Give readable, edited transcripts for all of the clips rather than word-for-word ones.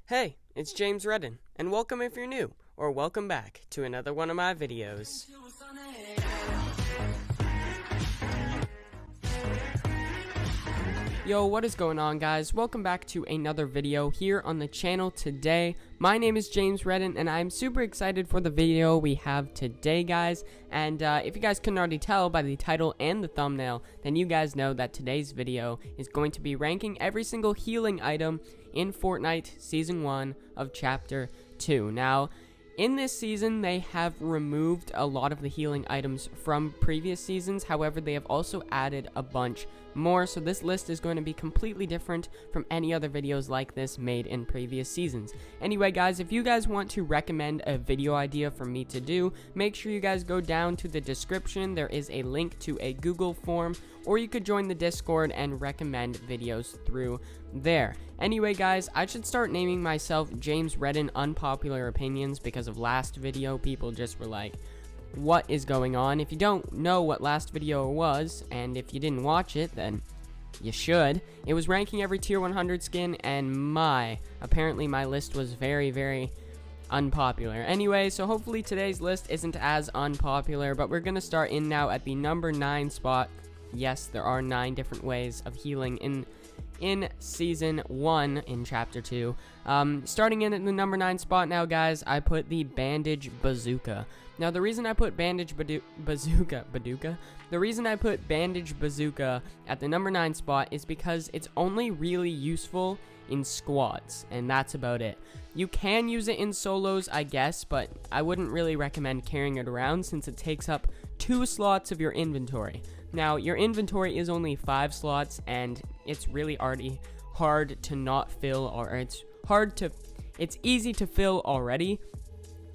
Hey, it's James Redden, and welcome if you're new, or welcome back to another one of my videos. Yo, what is going on, guys? Welcome back to another video here on the channel today. My name is James Redden, and I'm super excited for the video we have today, guys. And if you guys couldn't already tell by the title and the thumbnail, then you guys know that today's video is going to be ranking every single healing item in Fortnite Season 1 of Chapter 2. Now, in this season, they have removed a lot of the healing items from previous seasons. However, they have also added a bunch more, so this list is going to be completely different from any other videos like this made in previous seasons. Anyway, guys, if you guys want to recommend a video idea for me to do, make sure you guys go down to the description. There is a link to a Google form, or you could join the Discord and recommend videos through there. Anyway, guys, I should start naming myself James Redden Unpopular Opinions because of last video. People just were like, what is going on? If you don't know what last video was, and if you didn't watch it, then you should. It was ranking every tier 100 skin, and apparently my list was very, very unpopular. Anyway, so hopefully today's list isn't as unpopular, but we're gonna start in now at the number 9 spot. Yes, there are 9 different ways of healing in Season 1 in Chapter 2. Starting in at the number 9 spot now, guys, I put the Bandage Bazooka. Now, the reason I put Bandage Bazooka at the number 9 spot is because it's only really useful in squads, and that's about it. You can use it in solos, I guess, but I wouldn't really recommend carrying it around since it takes up 2 slots of your inventory. Now, your inventory is only 5 slots, and it's really already hard to not fill, or it's easy to fill already.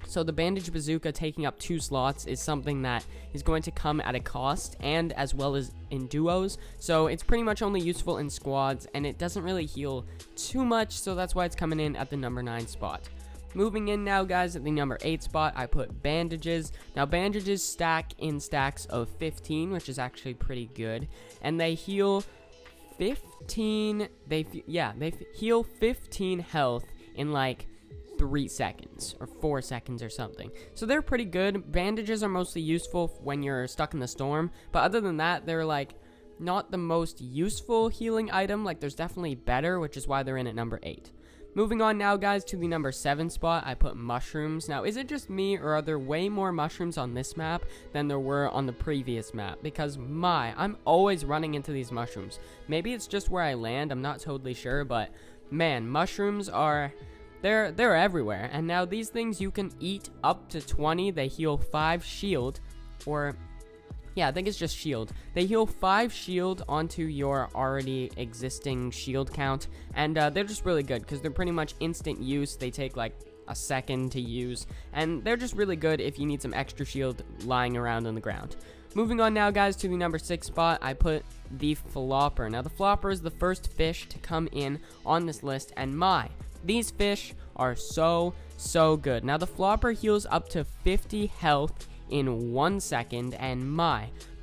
So the Bandage Bazooka taking up 2 slots is something that is going to come at a cost, and as well as in duos. So it's pretty much only useful in squads, and it doesn't really heal too much, so that's why it's coming in at the number 9 spot. Moving in now, guys, at the number 8 spot, I put Bandages. Now, Bandages stack in stacks of 15, which is actually pretty good, and they heal 15, they heal 15 health in like 3 seconds or 4 seconds or something. So they're pretty good. Bandages are mostly useful when you're stuck in the storm, but other than that, they're like not the most useful healing item. Like, there's definitely better, which is why they're in at number 8. Moving on now, guys, to the number 7 spot, I put mushrooms. Now, is it just me, or are there way more mushrooms on this map than there were on the previous map? Because I'm always running into these mushrooms. Maybe it's just where I land, I'm not totally sure, but man, mushrooms are they're everywhere. And now these things you can eat up to 20. They heal 5 shield, or yeah, I think it's just shield. They heal 5 shield onto your already existing shield count, and they're just really good because they're pretty much instant use. They take like a second to use, and they're just really good if you need some extra shield lying around on the ground. Moving on now, guys, to the number 6 spot, I put the Flopper. Now, the Flopper is the first fish to come in on this list, and these fish are so good. Now, the Flopper heals up to 50 health in 1 second, and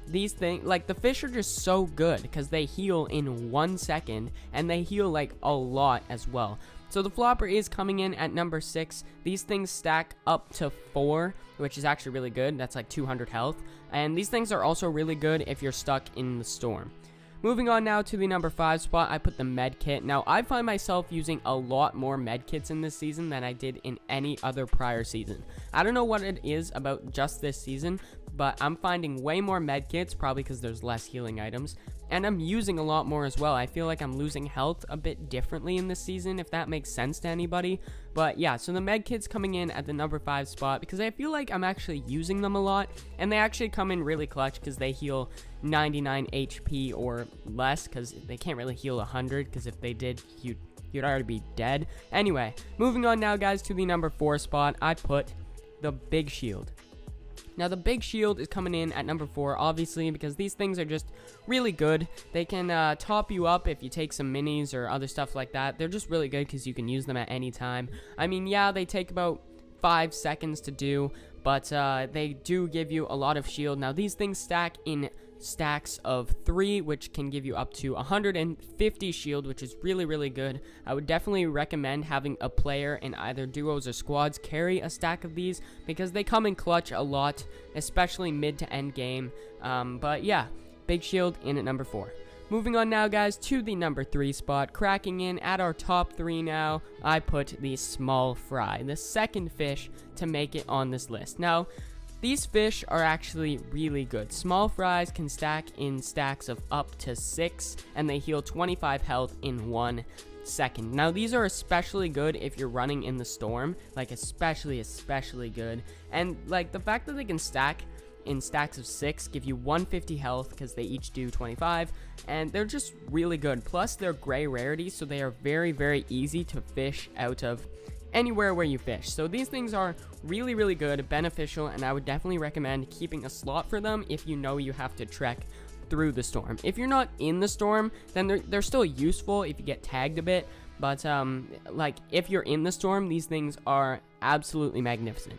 these things, like, the fish are just so good because they heal in 1 second, and they heal like a lot as well. So the Flopper is coming in at number 6. These things stack up to 4, which is actually really good. That's like 200 health, and these things are also really good if you're stuck in the storm. Moving on now to the number 5 spot, I put the med kit. Now, I find myself using a lot more med kits in this season than I did in any other prior season. I don't know what it is about just this season, but I'm finding way more med kits, probably because there's less healing items, and I'm using a lot more as well. I feel like I'm losing health a bit differently in this season, if that makes sense to anybody. But yeah, so the med kit's coming in at the number 5 spot because I feel like I'm actually using them a lot, and they actually come in really clutch because they heal 99 HP or less, because they can't really heal 100, because if they did, you'd already be dead. Anyway, moving on now, guys, to the number 4 spot, I put the Big Shield. Now, the Big Shield is coming in at number 4, obviously, because these things are just really good. They can top you up if you take some minis or other stuff like that. They're just really good because you can use them at any time. I mean, yeah, they take about 5 seconds to do, but they do give you a lot of shield. Now, these things stack in stacks of 3, which can give you up to 150 shield, which is really good. I would definitely recommend having a player in either duos or squads carry a stack of these, because they come in clutch a lot, especially mid to end game. But yeah, big shield in at number 4. Moving on now, guys, to the number 3 spot. Cracking in at our top 3 now, I put the small fry, the second fish to make it on this list. Now, these fish are actually really good. Small fries can stack in stacks of up to 6, and they heal 25 health in 1 second. Now, these are especially good if you're running in the storm, like especially good. And like the fact that they can stack in stacks of 6 give you 150 health, because they each do 25, and they're just really good. Plus, they're gray rarity, so they are very easy to fish out of anywhere where you fish. So these things are really good, beneficial, and I would definitely recommend keeping a slot for them if you know you have to trek through the storm. If you're not in the storm, then they're still useful if you get tagged a bit, but like if you're in the storm, these things are absolutely magnificent.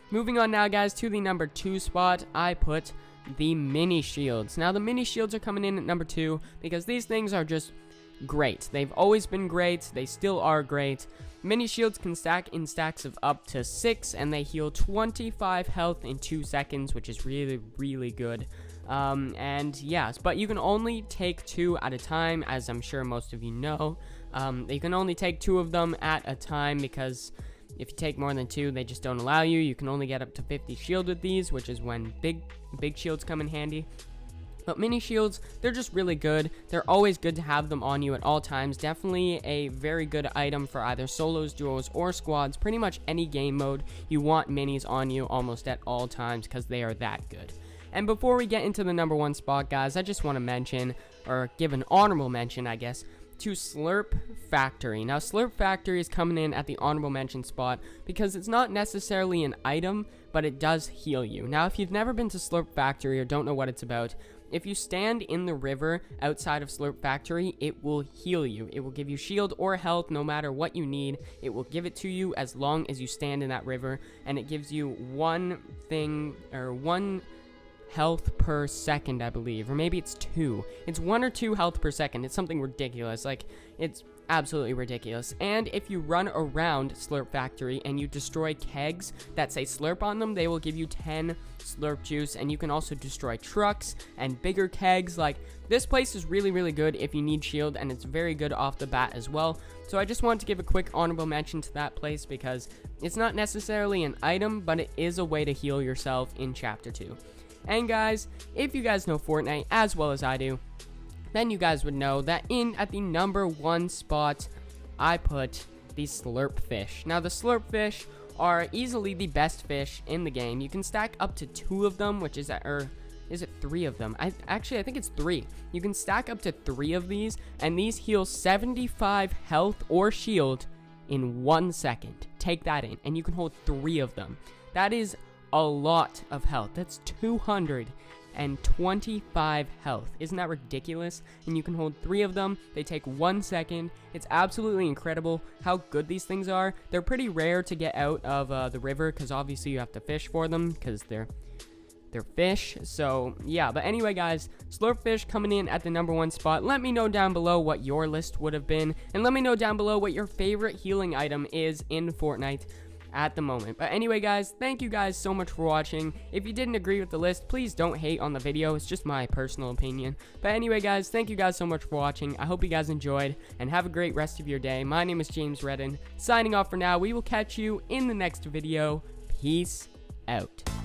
Moving on now, guys, to the number 2 spot, I put the mini shields. Now, the mini shields are coming in at number 2 because these things are just great. They've always been great. They still are great. Mini shields can stack in stacks of up to 6, and they heal 25 health in 2 seconds, which is really good. And yes, but you can only take 2 at a time, as I'm sure most of you know. You can only take 2 of them at a time, because if you take more than 2, they just don't allow you. You can only get up to 50 shield with these, which is when big shields come in handy. But mini shields, they're just really good. They're always good to have them on you at all times. Definitely a very good item for either solos, duos, or squads. Pretty much any game mode, you want minis on you almost at all times, because they are that good. And before we get into the number 1 spot, guys, I just want to mention, or give an honorable mention, I guess, to Slur Factory. Now, Slur Factory is coming in at the honorable mention spot because it's not necessarily an item, but it does heal you. Now, if you've never been to Slur Factory or don't know what it's about, if you stand in the river outside of Slur Factory, it will heal you. It will give you shield or health no matter what you need. It will give it to you as long as you stand in that river, and it gives you one health per second, I believe, or maybe it's 2. It's 1 or 2 health per second. It's something ridiculous. Like, it's absolutely ridiculous. And if you run around Slur Factory and you destroy kegs that say slurp on them, they will give you 10 slurp juice. And you can also destroy trucks and bigger kegs. Like, this place is really good if you need shield, and it's very good off the bat as well. So I just wanted to give a quick honorable mention to that place, because it's not necessarily an item, but it is a way to heal yourself in Chapter 2. And guys, if you guys know Fortnite as well as I do, then you guys would know that at the number 1 spot, I put the Slurp Fish. Now, the Slurp Fish are easily the best fish in the game. You can stack up to 2 of them, which is is it 3 of them? I think it's 3. You can stack up to 3 of these, and these heal 75 health or shield in 1 second. Take that in, and you can hold 3 of them. That is a lot of health. That's 225 health. Isn't that ridiculous? And you can hold 3 of them. They take 1 second. It's absolutely incredible how good these things are. They're pretty rare to get out of the river, because obviously you have to fish for them, because they're fish. So yeah, but anyway, guys, Slurp Fish coming in at the number 1 spot. Let me know down below what your list would have been, and let me know down below what your favorite healing item is in Fortnite at the moment. But anyway, guys, thank you guys so much for watching. If you didn't agree with the list, please don't hate on the video. It's just my personal opinion. But anyway, guys, thank you guys so much for watching. I hope you guys enjoyed, and have a great rest of your day. My name is Chris Redden, signing off for now. We will catch you in the next video. Peace out.